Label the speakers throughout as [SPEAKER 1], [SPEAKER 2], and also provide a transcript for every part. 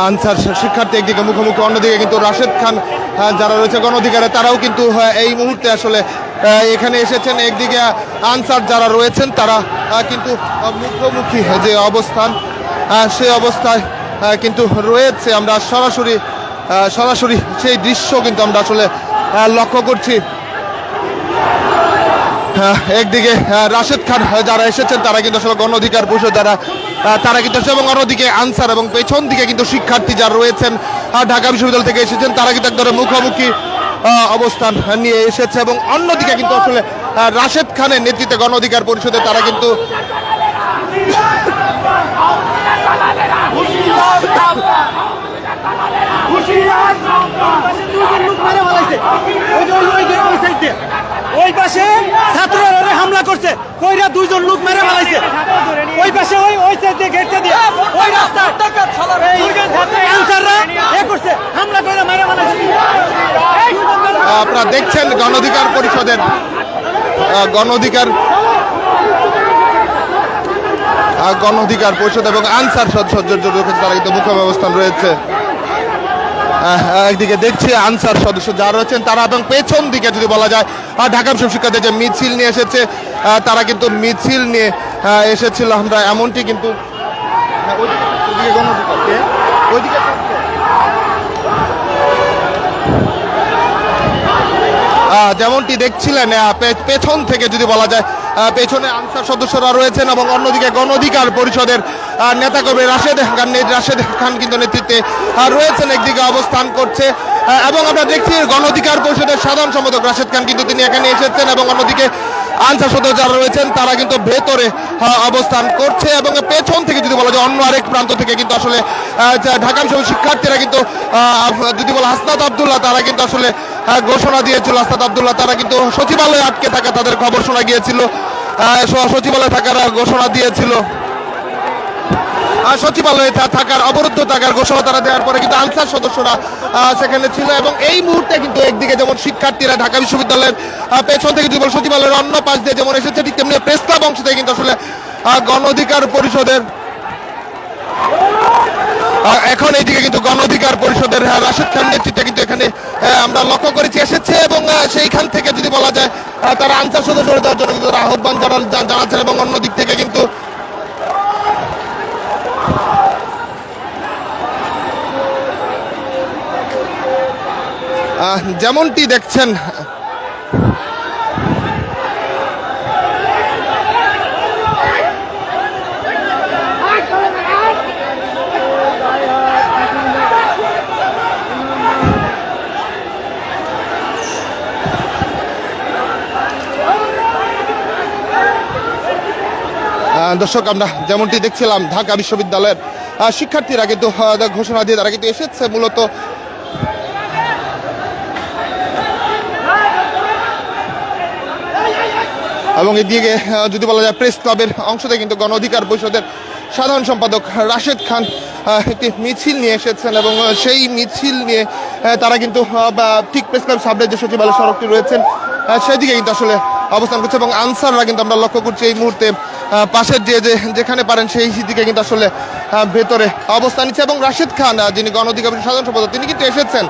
[SPEAKER 1] Answer শিক্ষার্থী একদিকে মুখোমুখি, অন্যদিকে কিন্তু রাশেদ খান যারা রয়েছে গণ অধিকারে তারাও কিন্তু এই মুহূর্তে আসলে এখানে এসেছেন। একদিকে আনসার যারা রয়েছেন তারা কিন্তু মুখোমুখি যে অবস্থান সেই অবস্থায় কিন্তু রয়েছে। আমরা সরাসরি সেই দৃশ্য কিন্তু আমরা আসলে লক্ষ্য করছি। একদিকে রাশেদ খান যারা এসেছেন তারা কিন্তু আসলে গণ অধিকার পরিষদ তারা কিন্তু এবং অন্যদিকে আনসার এবং পেছন দিকে কিন্তু শিক্ষার্থী যারা রয়েছেন ঢাকা বিশ্ববিদ্যালয় থেকে এসেছেন তারা কিন্তু একদম মুখোমুখি অবস্থান নিয়ে এসেছে। এবং অন্যদিকে কিন্তু আসলে রাশেদ খানের নেতৃত্বে গণ অধিকার পরিষদে তারা কিন্তু
[SPEAKER 2] ওই পাশে ছাত্ররা হামলা করছে, কইরা দুইজন লোক মেরে ফেলাইছে। ওই পাশে ওই সাইডে গেটটা দিয়ে ওই রাস্তা আনসাররা করছে, হামলা করে মেরে ফেলাইছে।
[SPEAKER 1] আপনারা দেখছেন গণ অধিকার পরিষদের গণ অধিকার পরিষদ এবং আনসার সদস্য তারা কিন্তু মুখোমুখি অবস্থান রয়েছে। একদিকে দেখছি আনসার সদস্য যারা রয়েছেন তারা এবং পেছন দিকে যদি বলা যায় ঢাকা বিশ্ববিদ্যালয় শিক্ষার্থী যে মিছিল নিয়ে এসেছে তারা কিন্তু মিছিল নিয়ে এসেছিল। আমরা এমনটি কিন্তু যেমনটি দেখছিলেন পেছন থেকে যদি বলা যায় পেছনে আনসার সদস্যরা রয়েছেন এবং অন্যদিকে গণ অধিকার পরিষদের নেতাকর্মী রাশেদ খান কিন্তু নেতৃত্বে রয়েছেন একদিকে অবস্থান করছে। এবং আমরা দেখছি গণ অধিকার পরিষদের সাধারণ সম্পাদক রাশেদ খান কিন্তু তিনি এখানে এসেছেন এবং অন্যদিকে আনসার সদস্য যারা রয়েছেন তারা কিন্তু ভেতরে অবস্থান করছে। এবং পেছন থেকে যদি বলা যায় অন্য আরেক প্রান্ত থেকে কিন্তু আসলে ঢাকা বিশ্ববিদ্যালয়ের শিক্ষার্থীরা কিন্তু যদি বলা হাসনাত আবদুল্লাহ তারা কিন্তু আসলে ঘোষণা দিয়েছিল। হাসনাত আবদুল্লাহ তারা কিন্তু সচিবালয়ে আটকে থাকা তাদের খবর শোনা গিয়েছিল, সচিবালয়ে থাকার ঘোষণা দিয়েছিল। সচিবালয়ে থাকার অবরুদ্ধ থাকার ঘোষণা তারা দেওয়ার পরে কিন্তু আনসার সদস্যরা সেখানে ছিল। এবং এই মুহূর্তে কিন্তু একদিকে যেমন শিক্ষার্থীরা ঢাকা বিশ্ববিদ্যালয়ের পেছন থেকে যদি সচিবালয়ের অন্য পাশ দিয়ে যেমন এসেছে ঠিক তেমনি প্রেস ক্লাব অংশ থেকে কিন্তু আসলে গণ অধিকার পরিষদের এখন এইদিকে কিন্তু গণ অধিকার পরিষদের রাশেদ খান নেতৃত্বে কিন্তু এখানে আমরা লক্ষ্য করেছি এসেছে। এবং সেইখান থেকে যদি বলা যায় তারা আনসার সদস্য দেওয়ার জন্য কিন্তু আহ্বান জানাচ্ছেন। এবং অন্য দিক থেকে কিন্তু যেমনটি দেখছেন দর্শক আমরা যেমনটি দেখছিলাম ঢাকা বিশ্ববিদ্যালয়ের শিক্ষার্থীরা কিন্তু ঘোষণা দিয়ে তারা কিন্তু এসেছে মূলত এবং এদিকে যদি বলা যায় প্রেস ক্লাবের অংশ থেকে কিন্তু গণ অধিকার পরিষদের সাধারণ সম্পাদক রাশেদ খান একটি মিছিল নিয়ে এসেছেন। এবং সেই মিছিল নিয়ে তারা কিন্তু ঠিক প্রেস ক্লাব সামনে যে সচিবালয় সড়কটি রয়েছেন সেদিকে কিন্তু আসলে অবস্থান করছে। এবং আনসাররা কিন্তু আমরা লক্ষ্য করছি এই মুহূর্তে পাশের যেখানে পারেন সেই দিকে কিন্তু আসলে ভেতরে অবস্থান নিচ্ছে। এবং রাশেদ খান যিনি গণ অধিকার পরিষদের সাধারণ সম্পাদক তিনি কিন্তু এসেছেন।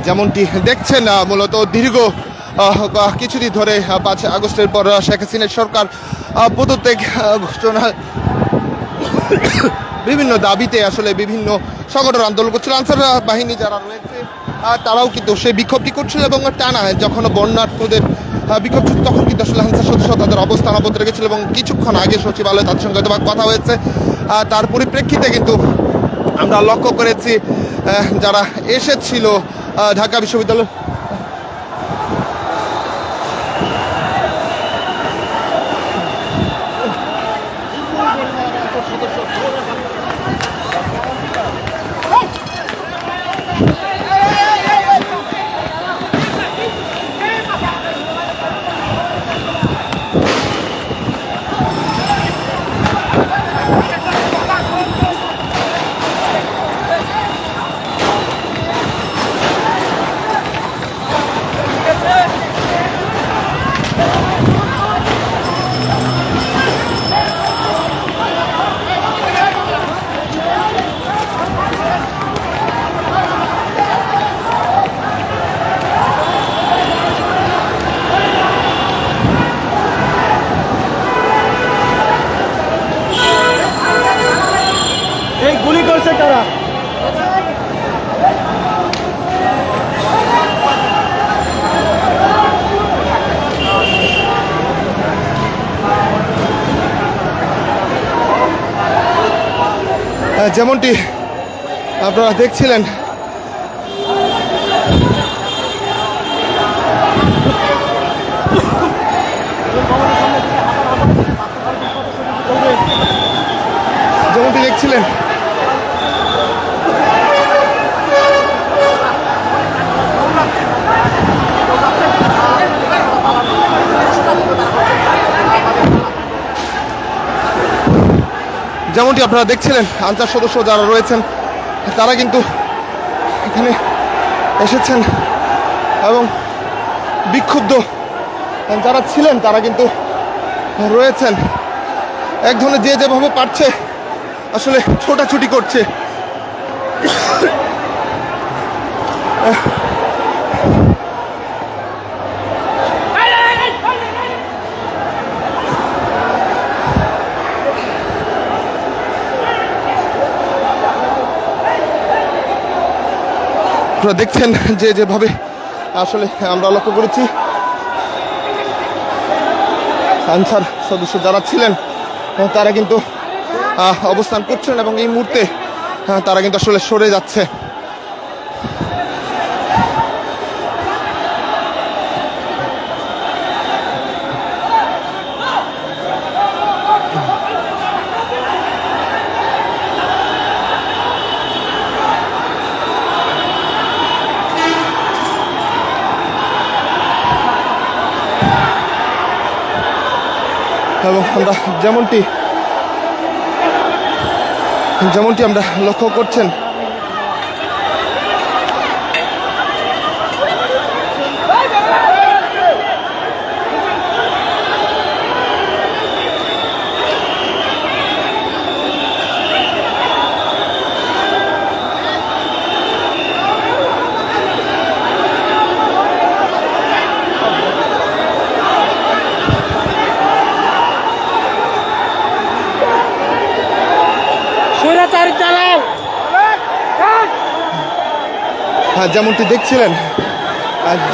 [SPEAKER 1] যেমনটি দেখছেন মূলত দীর্ঘ কিছুদিন ধরে 5 আগস্টের পর শেখ হাসিনার সরকার পদত্যাগ ঘোষণা বিভিন্ন দাবিতে আসলে বিভিন্ন সংগঠন আন্দোলন করছিল। আনসার বাহিনী যারা রয়েছে তারাও কিন্তু সেই বিক্ষোভটি করছিল। এবং টানা যখন বন্যার্থদের বিক্ষোভ তখন কিন্তু আসলে আনসার সদস্য তাদের অবস্থান অবরত রেখেছিল। এবং কিছুক্ষণ আগে সচিবালয়ে তাদের সঙ্গে কথা হয়েছে, তার পরিপ্রেক্ষিতে কিন্তু আমরা লক্ষ্য করেছি যারা এসেছিল ঢাকা বিশ্ববিদ্যালয়
[SPEAKER 2] করছে কারা?
[SPEAKER 1] যেমনটি আপনারা দেখছিলেন, যেমনটি দেখছিলেন যেমনটি আপনারা দেখছিলেন আনসার সদস্য যারা রয়েছেন তারা কিন্তু এখানে এসেছেন এবং বিক্ষুব্ধ যারা ছিলেন তারা কিন্তু রয়েছেন। এক ধরনের যে যেভাবে পারছে আসলে ছোটাছুটি করছে। আপনারা দেখছেন যে যেভাবে আসলে আমরা লক্ষ্য করেছি আনসার সদস্য যারা ছিলেন তারা কিন্তু অবস্থান করছেন এবং এই মুহূর্তে তারা কিন্তু আসলে সরে যাচ্ছে। এবং আমরা যেমনটি আমরা লক্ষ্য করছেন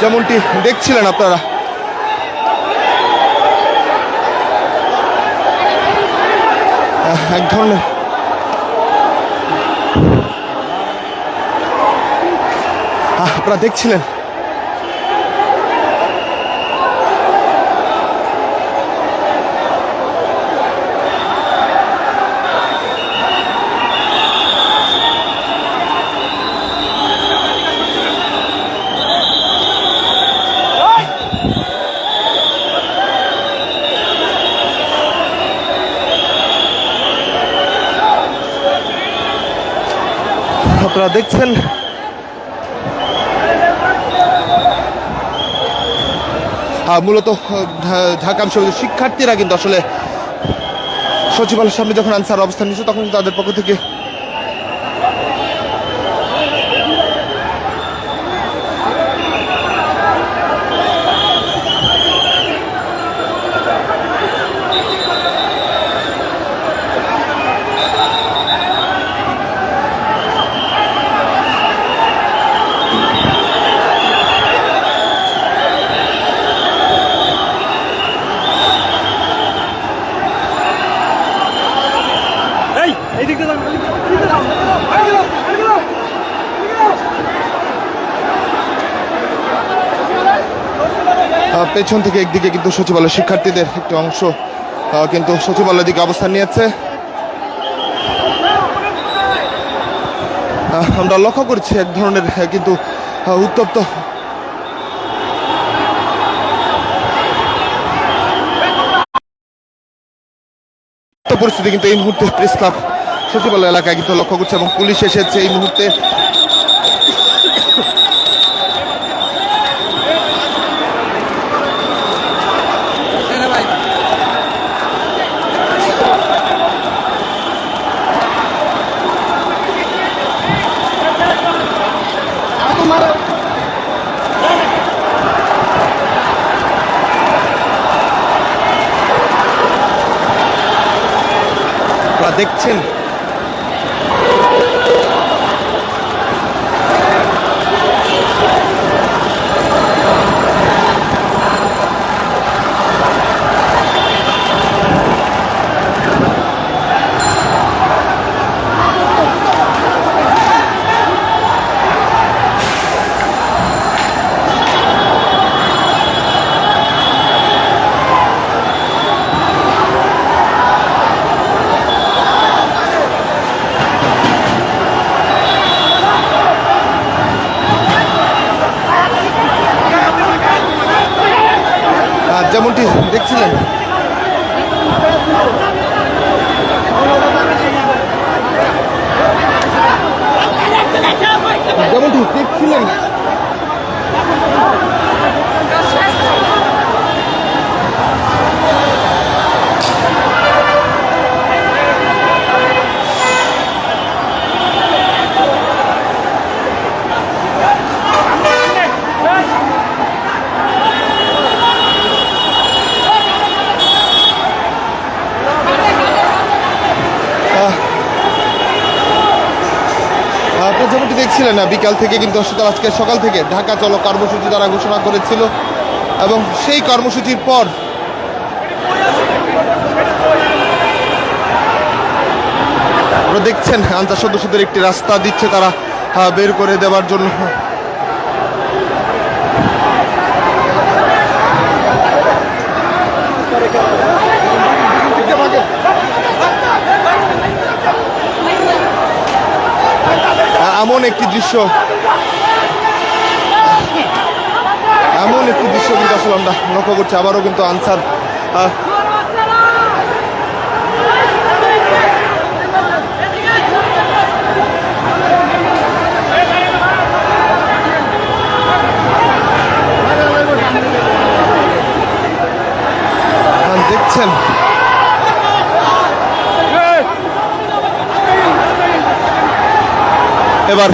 [SPEAKER 1] যেমনটি দেখছিলেন আপনারা এক ধরনের আপনারা দেখছিলেন আপনারা দেখছেন মূলত ঢাকা বিশ্ববিদ্যালয়ের শিক্ষার্থীরা কিন্তু আসলে সচিবালয়ের সামনে যখন আনসার অবস্থান নিচ্ছে তখন তাদের পক্ষ থেকে পেছন থেকে একদিকে কিন্তু সচিবালয় শিক্ষার্থীদের একটি অংশ কিন্তু সচিবালয়ের দিকে অবস্থান নিয়েছে। আমরা লক্ষ্য করছি এক ধরনের কিন্তু উত্তপ্ত পরিস্থিতি কিন্তু এই মুহূর্তে প্রেস ক্লাব সচিবালয় এলাকায় কিন্তু লক্ষ্য করছে এবং পুলিশ এসেছে এই মুহূর্তে। দেখছেন দেখছিলেন না বিকাল থেকে কিন্তু আসলে আজকে সকাল থেকে ঢাকা চলো কর্মসূচি তারা ঘোষণা করেছিল এবং সেই কর্মসূচির পর আপনারা দেখছেন আনসার সদস্যদের একটি রাস্তা দিচ্ছে তারা বের করে দেওয়ার জন্য। এমন একটি দৃশ্য কিন্তু আসলে আমরা লক্ষ্য করছি আবারও কিন্তু আনসার দেখছেন এবার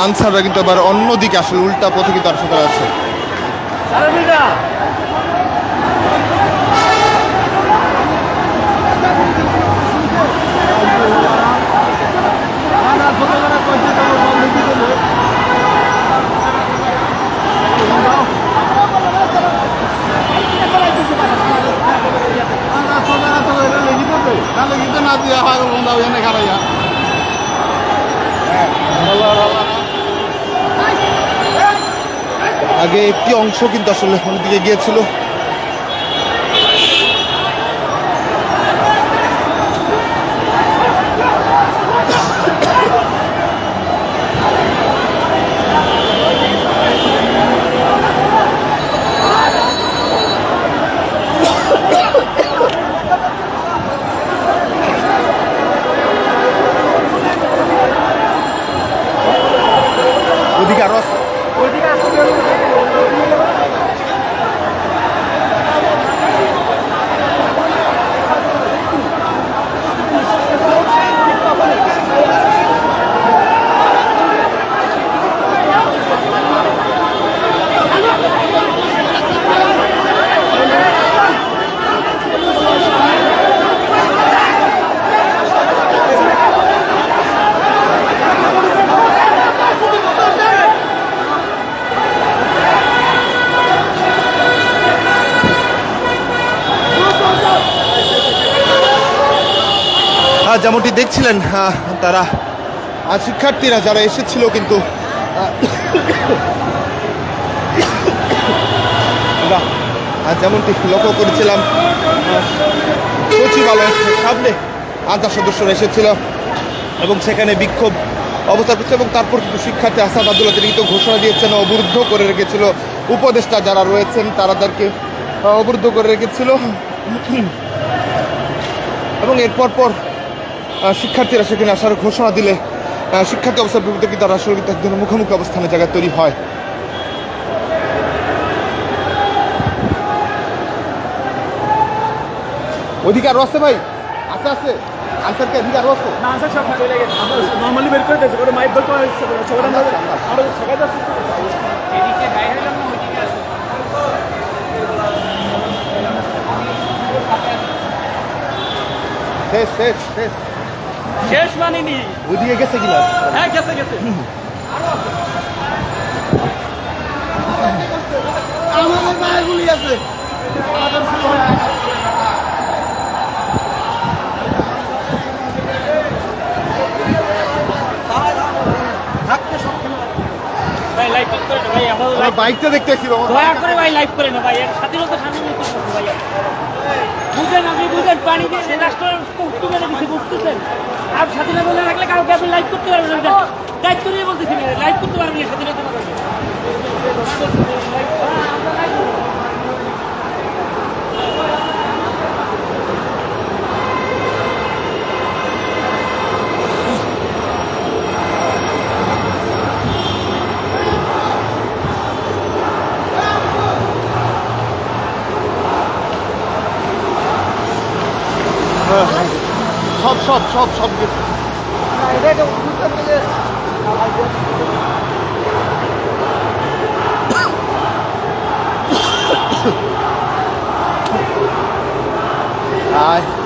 [SPEAKER 1] আনসাররা কিন্তু এবার অন্যদিকে আসলে উল্টা পথে কিন্তু আসলে আছে। আগে একটি অংশ কিন্তু আসলে অন্যদিকে গিয়েছিল ওদিকে আরো আছে যেমনটি দেখছিলেন তারা শিক্ষার্থীরা যারা এসেছিল কিন্তু যেমনটি লক্ষ্য করেছিলাম সচিবালয়ের সামনে আনসার সদস্যরা এসেছিল এবং সেখানে বিক্ষোভ অবস্থা করছে এবং তারপর কিন্তু শিক্ষার্থী আসাদ আব্দুল্লাহ তিনি কিন্তু ঘোষণা দিয়েছেন অবরুদ্ধ করে রেখেছিল উপদেষ্টা যারা রয়েছেন তাদেরকে অবরুদ্ধ করে রেখেছিল এবং এরপর পর শিক্ষার্থীরা সেখানে আসার ঘোষণা দিলে শিক্ষার্থী অবস্থার বিরুদ্ধে কিন্তু তারা আসলে কিন্তু একজনের মুখোমুখি অবস্থানের জায়গায় তৈরি হয়। অধিকার আছে ভাই আছে আছে আনসারকে অধিকার আছে
[SPEAKER 2] না আনসার সব চলে গেছে নরমালি বের করে দিয়েছে ওটা মাইক বের করে দিচ্ছে সবাই আমরা সবাই যাচ্ছে এদিকে বাইরে হলাম না ওইদিকে আসো
[SPEAKER 1] শেষ শেষ শেষ
[SPEAKER 2] শেষ মানিনি
[SPEAKER 1] ওইদিকে গেছে কিনা
[SPEAKER 2] হ্যাঁ গেছে গেছে
[SPEAKER 1] আমাদের মায়েরগুলি আছে
[SPEAKER 2] ভাই লাইভ করে না ভাই আমরা
[SPEAKER 1] বাইকটা দেখতেছি
[SPEAKER 2] দয়া করে ভাই লাইভ করে না ভাই এর স্বাধীনতা সামনে করতে ভাই বুঝেন আপনি বুঝেন পানি দিয়ে রাষ্ট্র উত্তর মেরে দিচ্ছে বুঝতেছেন আর স্বাধীনতা বলে রাখলে কাউকে আপনি লাইভ করতে পারবেন না দায়িত্ব নিয়ে বলতেছি লাইভ করতে পারবেন না স্বাধীনতা
[SPEAKER 1] সব কিছু আয়